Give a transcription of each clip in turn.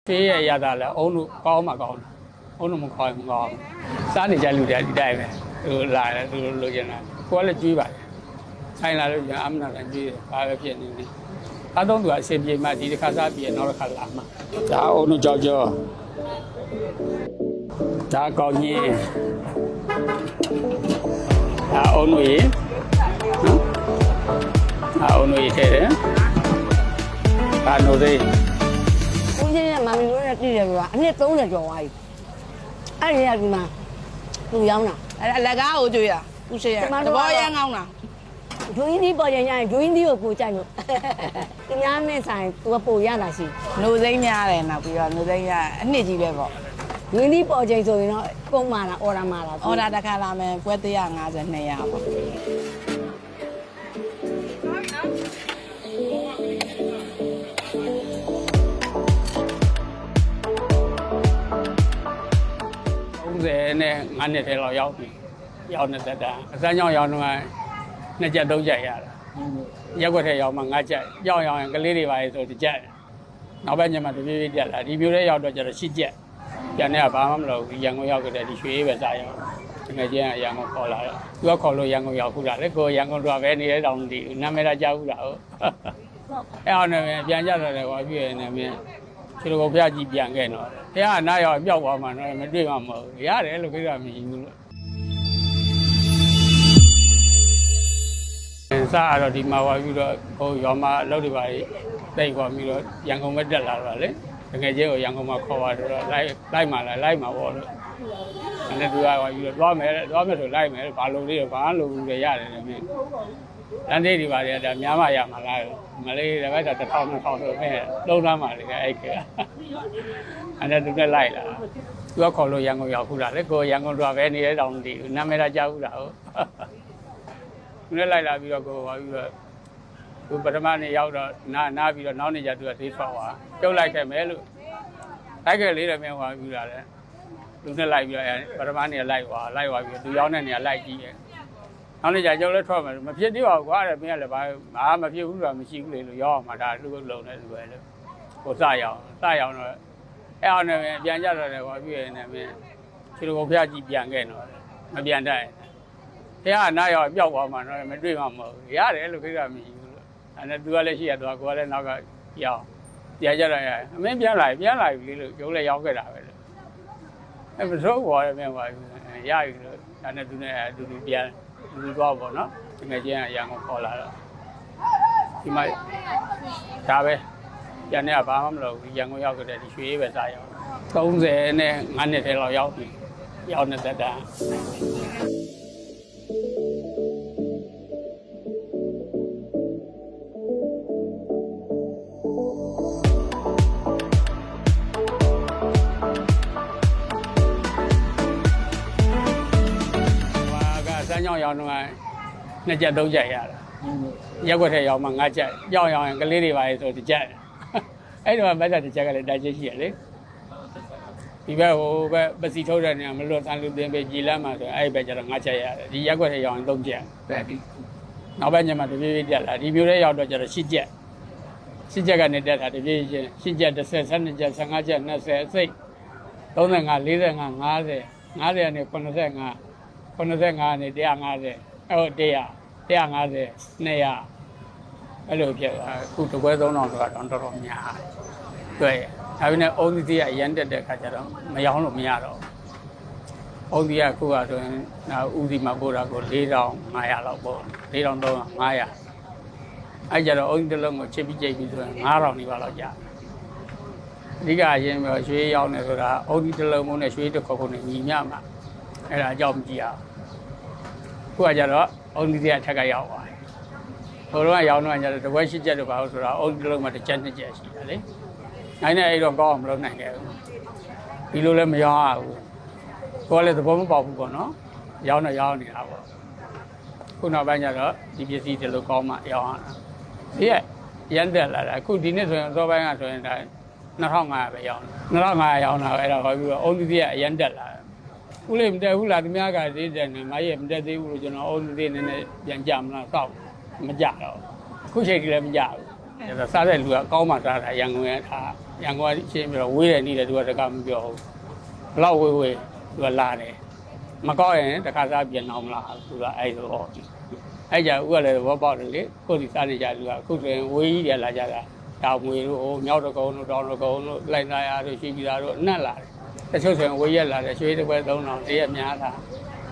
Thế ya ta là ôn có mà còn ôn một khỏi một ngon sáng thì chạy lùi đi đây này lại là lùi vậy này quá là truy vậy hay là lùi âm là truy ba cái chuyện này ta don't do xem gì mà chỉ khá xa biển nó là khá lắm mà ta ôn cho ta còn gì ta ôn gì ta ôn gì thế đấy ta nói gì mà mình nói là đi rồi anh ấy tốn là rồi anh ấy là mà tôi giống nè là gáo ở chơi à tôi sẽ mà bao nhiêu ngon nèជួយនេះပေါ်ကြညာជួយនេះကိုပူကြိုက်လို့သူများနဲ့ဆိုင်သူကပူရတာရှိ နိုးသိမ်းများတယ်နောက်ပြီးတော့နိုးသိမ်းရအနှစ်ကြီးပဲပေါ့ ကျွေးនេះပေါ်ကြိုက်ဆိုရင်တော့ပုံမှန်လားအော်ဒါမှလား အော်ဒါတစ်ခါလာမယ်ပွဲ150 200ပေါ့30နဲ့9နှစ်ထဲလောက်ရောက်ပြီရောက်နေသက်တာအစမ်းကြောင့်ရောက်တော့2ချက်3ချက်ရတာရက်ွက်ထဲရောက်မှ9ချက်ရောက်ရောက်ရင်ကလေးတွေပါလေဆို1ချက်နောက်ဘက်ညမှာတပြေးပြေးတက်လာဒီမျိုးထဲရောက်တော့ကျတော့10ချက်ပြန်နေကဘာမှမလုပ်ဘူးရန်ကုန်ရောက်ကြတဲ့ဒီရွှေပဲစားရအောင်ငယ်ချင်းကရန်ကုန်ခေါ်လာတော့သူကခေါ်လို့ရန်ကုန်ရောက်ခုလာလေကိုရန်ကုန်တော့ပဲနေတဲ့တောင်ဒီနာမည်တော့ကြားဘူးလားဟုတ်အဲ့အောင်နေပြန်ကြတော့တယ်ကွာပြည့်ရနေမြင်ခြေတော်ဘုရားကြီးပြန်ခဲ့တော့ဘုရားကနားရောက်ပြောက်သွားမှတော့မတွေ့မှမဟုတ်ဘူးရတယ်လို့ပြောတာမရှိဘူးလို့စားတော့ဒီမှာဝါပြီးတော့ဟိုရွာမှာအလုပ်တွေပါတိတ်သွားပြီးတော့ရန်ကုန်ပဲတက်လာတော့လေတကယ်ချင်းကိုရန်ကုန်မှာခေါ်သွားတော့လိုက်မှာပေါ့လို့အဲ့ဒါသူကဝါပြီးတော့သွားမယ်ဆိုလိုက်မယ်ဘာလို့လဲဘာလို့လဲရတယ်လေမင်းလမ်းသေးတွေပါလေဒါများမှရမှာလားမလေးတပတ်တော့1000 2000ဆိုမဲ့လုံးသားမှလေအဲ့ကအဲ့ဒါသူနဲ့လိုက်လာသူကခေါ်လို့ရန်ကုန်ရောက်ခုလာလေကိုရန်ကုန်တော့ပဲနေတဲ့တောင်ဒီနာမည်တော့ကြားဘူးလားဟုတ်သူနဲ့လိုက်လာပြီးတော့ကိုဟောပြီးတော့သူပထမနေ့ရောက်တော့နားပြီးတော့နောက်နေ့ကျသူကသေးဆော့သွားပြုတ်လိုက်ခဲ့မယ်လို့လိုက်ခဲ့လေးတယ်မင်းဟောပြီးတာလေသူနဲ့လိုက်ပြီးတော့ပထမနေ့လိုက်သွားပြီးသူရောက်တဲ့နေရာလိုက်ကြည့်ရဲ့နောက်နေ့ကျကျုပ်လည်းထွက်မယ်မဖြစ်သေးပါဘူးကွာတဲ့မင်းကလည်းဘာမဖြစ်ဘူးဆိုတာမရှိဘူးလေလို့ရောက်အောင်မှာဒါလူလုံးနဲ့လူပဲလို့ကိုစရအောင်တော့အဲ့အောင်နဲ့ပြန်ကြတော့တယ်ကွာပြီးရင်လည်းမင်းခြေတော်ဘုရားကြီးပြန်ခဲ့တော့မပြန်တတ်တရားနားရောက်ပြောက်သွားမှတော့မတွေ့မှမဟုတ်ဘူးရတယ်လို့ပြောတာမရှိဘူးလို့အဲ့ဒါသူကလည်းရှိရသွားကိုကလည်းနောက်ကရောက်ပြန်ကြတော့အမင်းပြန်လာပြီလို့ကျုပ်လည်းရောက်ခဲ့တာပဲလို့အဲ့မစိုးဘောရမင်းပါရပြီလို့ဒါနဲ့သူနဲ့အတူတူပြန်လူသွားပေါ့နော်တကယ်ချင်းကရန်ကုန်ခေါ်လာတော့ဒီမှာဒါပဲပြန်နေကဘာမှမလုပ်ဘူးရန်ကုန်ရောက်ကြတဲ့ဒီရွှေပဲစားရအောင်30နဲ့9နှစ်ထဲလောက်ရောက်ပြီရောက်နေသက်တာကြောင်ရောက်တော့2ချက်3ချက်ရတာရက်ွက်ထဲရောက်မှ9ချက်ရောက်ရင်ကလေးတွေပါလေဆို1ချက်အဲ့တော့မက်ဆက်1ချက်ကလည်းတိုက်ချက်ရှိရလေဒီဘက်ဟိုဘက်ပစီထုတ်တဲ့နေရာမလွတ်ဆန်းလူတင်ပဲကြည်လမ်းမှာဆိုအဲ့ဘက်ကျတော့9ချက်ရတယ်ဒီရက်ွက်ထဲရောက်ရင်3ချက်နောက်ဘက်ညမှာတပြေးပြေးတက်လာဒီမျိုးထဲရောက်တော့ကျတော့10ချက်10ချက်ကနေတက်တာတပြေးချင်း10ချက်30 12ချက်15ချက်20အစိတ်35 45 50 50ကနေ85 85နဲ့150အဲ့100 150 200အဲ့လိုဖြစ်သွားအခုတကွဲ3000ဆိုတာတော့တော်တော်များတွေ့ဒါပေမဲ့အုံးသီးကအရန်တက်တဲ့ခါကျတော့မရောင်းလို့မရတော့အုံးသီးကအခုကဆိုရင်ဦးစီမှာပို့တာကို4500လောက်ပို့4300 500အဲ့ကြတော့အုံးသီးတစ်လုံးကိုချစ်ပြီးကြိတ်ပြီးဆိုရင်9000နီးပါးလောက်ကြာအဓိကအရင်ကရွှေရောင်းနေဆိုတာအုံးသီးတစ်လုံးမို့နဲ့ရွှေတစ်ခုခုနဲ့ညီမျှမှာအဲ့ဒါအကြောင်းမကြည့်အောင်ခုကကြတော့အုံးသီးတွေအထက်ကရောက်သွားတယ်ဟိုတော့ရောက်တော့ကျတော့တပွဲ8ချက်တော့ပါလို့ဆိုတော့အုံးသီးတစ်လုံးမှာ1ချက်2ချက်ရှိတယ်လေနိုင်နေအဲ့တော့ကောင်းအောင်မလုပ်နိုင်ခဲ့ဘူးဒီလိုလည်းမရောရဘူးကိုယ်လည်းသဘောမပေါက်ဘူးပေါ့နော်ရောင်းတော့ရောင်းနေတာပေါ့ခုနောက်ပိုင်းကျတော့ဒီပစ္စည်းတွေလို့ကောင်းမှရောင်းရတာဒီကရန်တက်လာတာအခုဒီနေ့ဆိုရင်အစောပိုင်းကဆိုရင်ဒါ2500ပဲရောင်းတယ်2500ရောင်းတာအဲ့ဒါဟောပြီးတော့အုံးသီးကအရန်တက်လာဦးလေးမတက်ဘူးလားသူများကသေးတယ်နဲ့မရဲ့မတက်သေးဘူးလို့ကျွန်တော်အုံးသီးနည်းနည်းပြန်ကြမလားစောက်မကြတော့အခုချိန်ကြီးလည်းမကြဘူးဒါစားတဲ့လူကကောင်းမှစားတာရန်ကုန်ရဲ့ထား ရန်ကုန်အချင်းပြီးတော့ဝေးတယ်နေတယ်သူကတကမပြောဘူးဘလောက်ဝေးသူကလာတယ်မကောက်ရင်တခါစားပြန်အောင်မလားသူကအဲ့လိုအဲ့ကြဦးကလည်းဘောပေါက်တယ်လေကိုယ်စီစားနေကြသူကအခုဆိုရင်ဝေးကြီးတယ်လာကြတာတောင်မွေတို့ဟိုမြောက်တကုန်းတို့တောင်တကုန်းတို့လိုက်သားရတို့ရှိပြီးသားတို့အနှက်လာတယ်တချို့ဆိုရင်ဝေးရက်လာတယ်ရွှေတစ်ပွဲ3000တရက်များတာ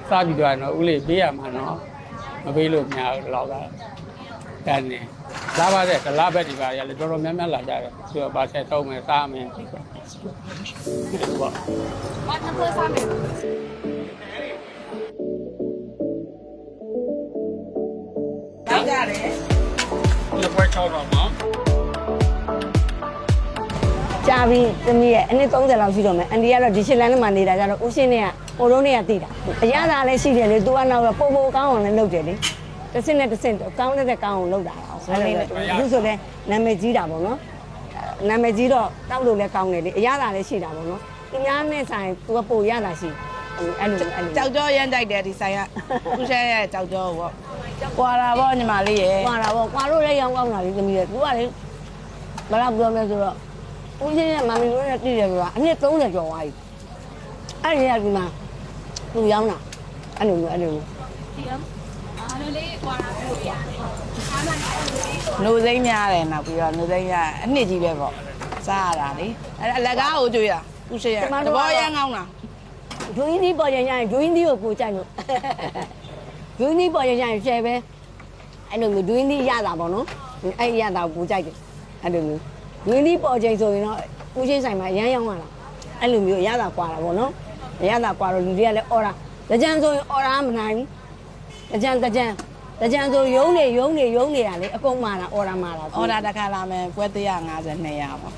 စားပြီးတော့ဦးလေးပေးရမှာနော်မပေးလို့များတော့ကတန်းနေလာပါတဲ့ဒလားဘက်ဒီပါရလေတော်တော်များများလာကြတယ်သူကပါဆက်သုံးမယ်စားမယ်ဟုတ်ပါဘာနှစ်ပွဲစားမယ်တောက်ကြတယ်ဒီပွဲ6တော့မှာကြာပြီသမီးရဲ့အနည်း30လောက်ရှိတော့မယ်အန်ဒီကတော့ဒီရှစ်လန်းထဲမှာနေတာကြတော့ဦးရှင်းနဲ့ကဟိုတုန်းကတည်တာအရသာလည်းရှိတယ်လေသူကနောက်တော့ပုံကောင်းအောင်လည်းလုပ်တယ်လေတစ်စင်းနဲ့တစ်စင်းကောင်းတဲ့ကောင်းအောင်လုပ်တာအောင်အဲ့လိုအခုဆိုလည်းနာမည်ကြီးတာပေါ့နော်နာမည်ကြီးတော့တောက်လို့လည်းကောင်းတယ်လေအရသာလည်းရှိတာပေါ့နော်သူများနဲ့ဆိုင်သူကပိုရတာရှိအဲ့လိုကြောက်ကြောရမ်းကြိုက်တယ်ဒီဆိုင်ကခုရှဲရဲ့ကြောက်ကြောပေါ့ကွာတာပေါ့ညီမလေးရဲ့ကွာတာပေါ့ကွာလို့လည်းရောင်းကောင်းတာလေသမီးရဲ့သူကလေဘယ်တော့ပြောမလဲဆိုတော့ဦးချင်းနဲ့မမီတို့နဲ့တည်တယ်ဆိုတာအနည်း30ကျော်သွားပြီအဲ့ဒီကဒီမှာသူရောင်းတာအဲ့လိုဒီရောအားလုံးလေးကွာတာပြောရတယ်နိုးစိမ့်များတယ်နောက်ပြီးတော့နိုးစိမ့်ရအနှစ်ကြီးပဲပေါ့စားရတာလေအဲ့အလက်ကားကိုကြွေးတာခုရှဲရဲ့တဘောရမ်းကောင်းတာဂျိုင်းဒီပေါ်ရင်ဂျိုင်းဒီကိုကိုကြိုက်လို့ဂျိုင်းဒီပေါ်ရင်ရှယ်ပဲအဲ့လိုမျိုးဂျိုင်းဒီရတာပေါ့နော်အဲ့ရတာကိုကြိုက်တယ်အဲ့လိုမျိုးဂျိုင်းဒီပေါ်ချိန်ဆိုရင်တော့ဦးချင်းဆိုင်မှာရမ်းရောင်းရတာအဲ့လိုမျိုးရတာကွာတာပေါ့နော်ရတာကွာတော့လူတွေကလည်းအော်တာကြံဆိုရင်အော်တာမနိုင်ဘူးကြံဆိုရုံးနေရလေအကုန်မာတာအော်တာမာတာအော်တာတစ်ခါလာမယ်ပွဲ150 200ပေါ့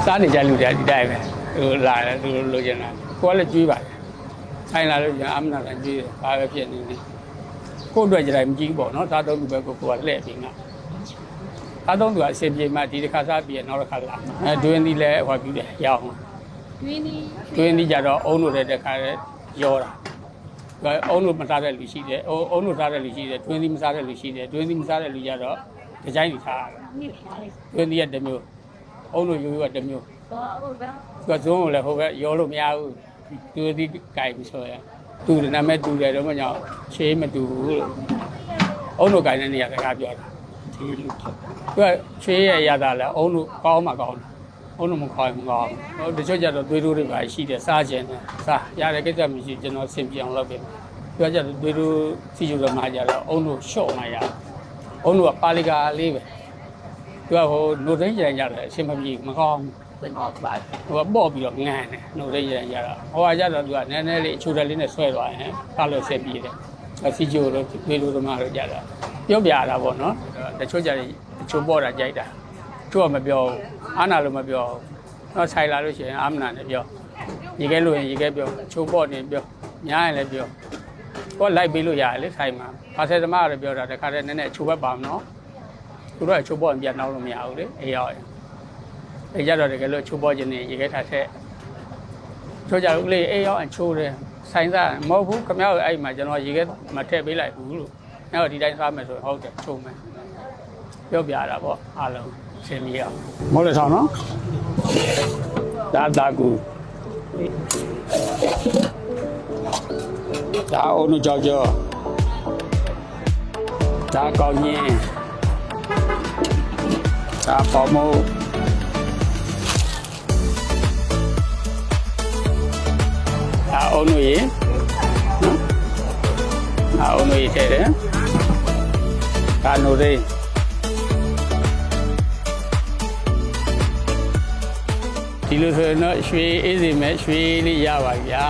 စားနေကြလူတွေဒီတိုင်းပဲသူလာတယ်သူလိုချင်တာကိုကလည်းကျွေးပါတယ်ဆိုင်လာလို့ညာအမနာလည်းကျွေးတယ်ဘာပဲဖြစ်နေနေကို့အတွက်ကြတိုင်းမကြည့်ပေါ့နော်သားသုံးသူပဲကိုကလှည့်ပြီးငါသားသုံးသူကအစင်ပြေမှဒီတစ်ခါစားပြီးနောက်တစ်ခါလာဒွင်းသီးလည်းဟောပြီးတယ်ရောင်းဒွင်းသီးကြတော့အုံးလို့တဲ့တစ်ခါလည်းရောတာအုံးလို့မစားတဲ့လူရှိတယ်အုံးလို့စားတဲ့လူရှိတယ်ဒွင်းသီးမစားတဲ့လူရှိတယ်ဒွင်းသီးမစားတဲ့လူကြတော့ဒီဇိုင်းတွေစားဒွင်းသီးရဲ့တစ်မျိုးအုံးလို့ရိုးရိုးကတစ်မျိုးသူကဇုံးကိုလည်းဟိုဘက်ရောလို့မရဘူးသူဒီကြိုက်ပြီးဆိုရင်သူ့နာမည်တူတယ်တော့မညောင်းချေးမတူဘူးလို့အုံးလို့ကြိုက်တဲ့နေရာစကားပြောတာသူကချေးရရတာလဲအုံးလို့ကောင်းမှကောင်းတယ်အုံးလို့မကောင်းဘူးဟိုတချို့ကျတော့သွေးတိုးတွေပါရှိတယ်စားခြင်းနဲ့စားရတဲ့ကိစ္စမရှိကျွန်တော်ဆင်ပြေအောင်လုပ်ပေးသူကကျတော့သွေးတိုးစီယူတော့မှကြတော့အုံးလို့လျှော့မှရအုံးလို့ကပါလီကာလေးပဲသူကဟိုနိုသိန်းကြံရတယ်အရှင်မပြေမကောင်းဟိုပေါ့ပြီးတော့ငန်းတယ်နိုသိန်းကြံရတာဟိုကကြတော့သူကနည်းနည်းလေးအချိုတယ်လေးနဲ့ဆွဲသွားရင်ကားလို့ဆက်ပြေးတယ်စီဂျိုတို့သွေးတိုးသမားတို့ကြတာပြောပြရတာပေါ့နော်တချို့ကြတယ်အချိုပေါ့တာကြိုက်တာသူကမပြောဘူးအာနာလို့မပြောဘူးတော့ဆိုင်လာလို့ရှိရင်အာမနာနဲ့ပြောရေခဲလို့ရင်ရေခဲပြောအချိုပေါ့နေပြောညားရင်လည်းပြောကိုလိုက်ပေးလို့ရတယ်လေဆိုင်မှာဘာဆက်သမားကတော့ပြောတာတခါတည်းနည်းနည်းအချိုပဲပါမနော်သူတို့အချိုပေါ့ပြန်နှောင်းလို့မရဘူးလေအေးရောက်ရင်အေးကြတော့တကယ်လို့အချိုပေါ့ခြင်းနေရေခဲထားဆက်တို့ကြဦးလေးအေးရောက်အချိုတယ်ဆိုင်သားမဟုတ်ဘူးခမရောက်အဲ့မှာကျွန်တော်ရေခဲမထည့်ပေးလိုက်ဘူးလို့အဲ့တော့ဒီတိုင်းစားမယ်ဆိုဟုတ်တယ်ချိုးမယ်ပြောပြတာပေါ့အားလုံးရှင်းပြအောင်မဟုတ်လေဆောင်နော်ဒါတာကူဒါအုံးကြောက်ကြောဒါကောင်းရင်ဒါပေါ်မို့ဒါအုံးရေနော်အုံးရေထဲတယ်ဒါနိုးလေးဒီလိုဆိုတော့ရွှေအေးစီမဲ့ရွှေလေးရပါဗျာ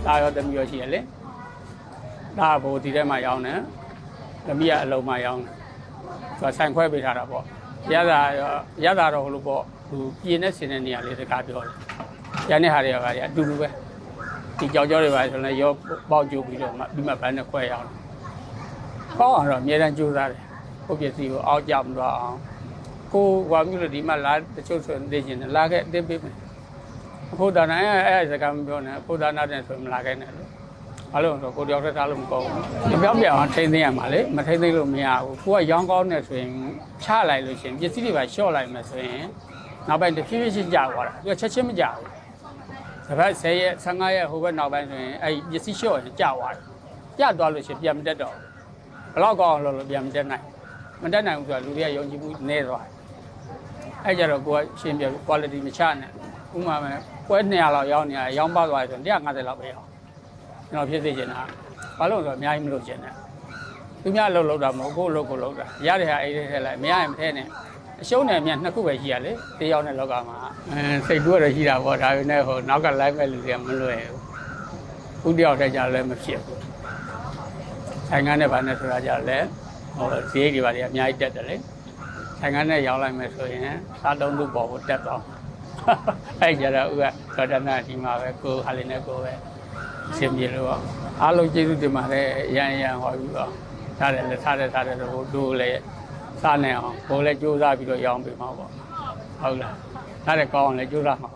ဒါရောတမီရောရှိရလေဒါဘိုဒီထဲမှာရောင်းတယ်တမီကအလုံးမှာရောင်းတယ်သူကဆိုင်ခွဲပေးထားတာပေါ့ရတာတော့ဟိုလိုပေါ့ဝ သူပြင်းနဲ့ဆင်းတဲ့နေရာလေးစကားပြောတယ်။ကျန်တဲ့ဟာတွေကအတူတူပဲဒီကြောက်ကြောတွေပါဆိုလည်းရောပေါက်ကျိုးပြီးတော့မှပြီးမှဘန်းနဲ့ခွဲရအောင်။ကောင်းအောင်တော့အများတန်းကြိုးစားတယ်။ကိုပစ္စည်းကိုအောက်ကြမလို့အောင်ကိုဟွာမျိုးလို့ဒီမှာလာတချို့ဆိုနေချင်းလာခဲ့အတင်းပေးမယ်။ဖို့ဒါနိုင်အဲ့စကားမပြောနဲ့ဖို့ဒါနာတဲ့ဆိုမလာခဲ့နဲ့လို့ဘာလို့ဆိုကိုတယောက်တည်းထားလို့မကောင်းဘူး။ပြောင်းပြောင်းထိန်းသိမ်းရမှာလေမထိန်းသိမ်းလို့မရဘူး။ကိုကရောင်းကောင်းနေဆိုရင်ချလိုက်လို့ရှင်ပစ္စည်းတွေပါလျှော့လိုက်မယ်ဆိုရင်နောက်ပိုင်းတစ်ဖြည်းဖြည်းချင်းကြာသွားတာသူကချက်ချင်းမကြာဘူး။ဒါပေမဲ့10ရက်15ရက်ဟိုဘက်နောက်ပိုင်းဆိုရင်အဲ့ပစ္စည်းလျှော့ရင်ကြာသွားတယ်။ကြာသွားလို့ရှင်ပြန်မတက်တော့ဘူး။ဘလောက်ကောင်းအောင်လို့ပြန်မတက်နိုင်။မတက်နိုင်ဘူးဆိုတာလူတွေကယုံကြည်မှုနည်းသွားတယ်။အဲ့ကြတော့ကိုကရှင်းပြ quality မချနဲ့ဥမာမဲ့ပွဲ200လောက်ရောင်းနေရရောင်းပါသွားတယ်ဆိုရင်150လောက်ပဲရောင်းကျွန်တော်ဖြစ်စေချင်တာဘာလို့ဆိုတော့အများကြီးမလုပ်ချင်နဲ့သူများလှုပ်တာမဟုတ်ကိုလှုပ်ကိုလှုပ်တာရတဲ့ဟာအဲ့ဒီထဲလိုက်မရရင်မထဲနဲ့အရှုံးနဲ့အမြတ်2ခုပဲရှိရလေတယောက်နဲ့လောကမှာစိတ်ကူးရရှိတာပေါ့ဒါပေမဲ့ဟိုနောက်ကလိုက်မဲ့လူတွေကမလွယ်ဘူးဥတယောက်တည်းကြလည်းမဖြစ်ဘူးဆိုင်ကန်းနဲ့ဗာနဲ့ဆိုတာကြလည်းဟိုဈေးတွေဗာတွေအများကြီးတက်တယ်လေဆိုင်ကန်းနဲ့ရောင်းလိုက်မယ်ဆိုရင်စားသုံးလို့ပေါ်ကိုတက်သွားအဲ့ကြတော့ဥကသောတနာဒီမှာပဲကိုဟာလေးနဲ့ကိုပဲရှင်းပြလို့အားလုံးကျေးဇူးတင်ပါတယ်ရန်ဟောပြီးတော့ထားတယ်လက်ထားတယ်တော့တို့လည်းစားနေအောင်ကိုလည်းကြိုးစားပြီးတော့ရောင်းပေးမှာပေါ့ဟုတ်လားထားတယ်ကောင်းအောင်လည်းကြိုးစားမှာ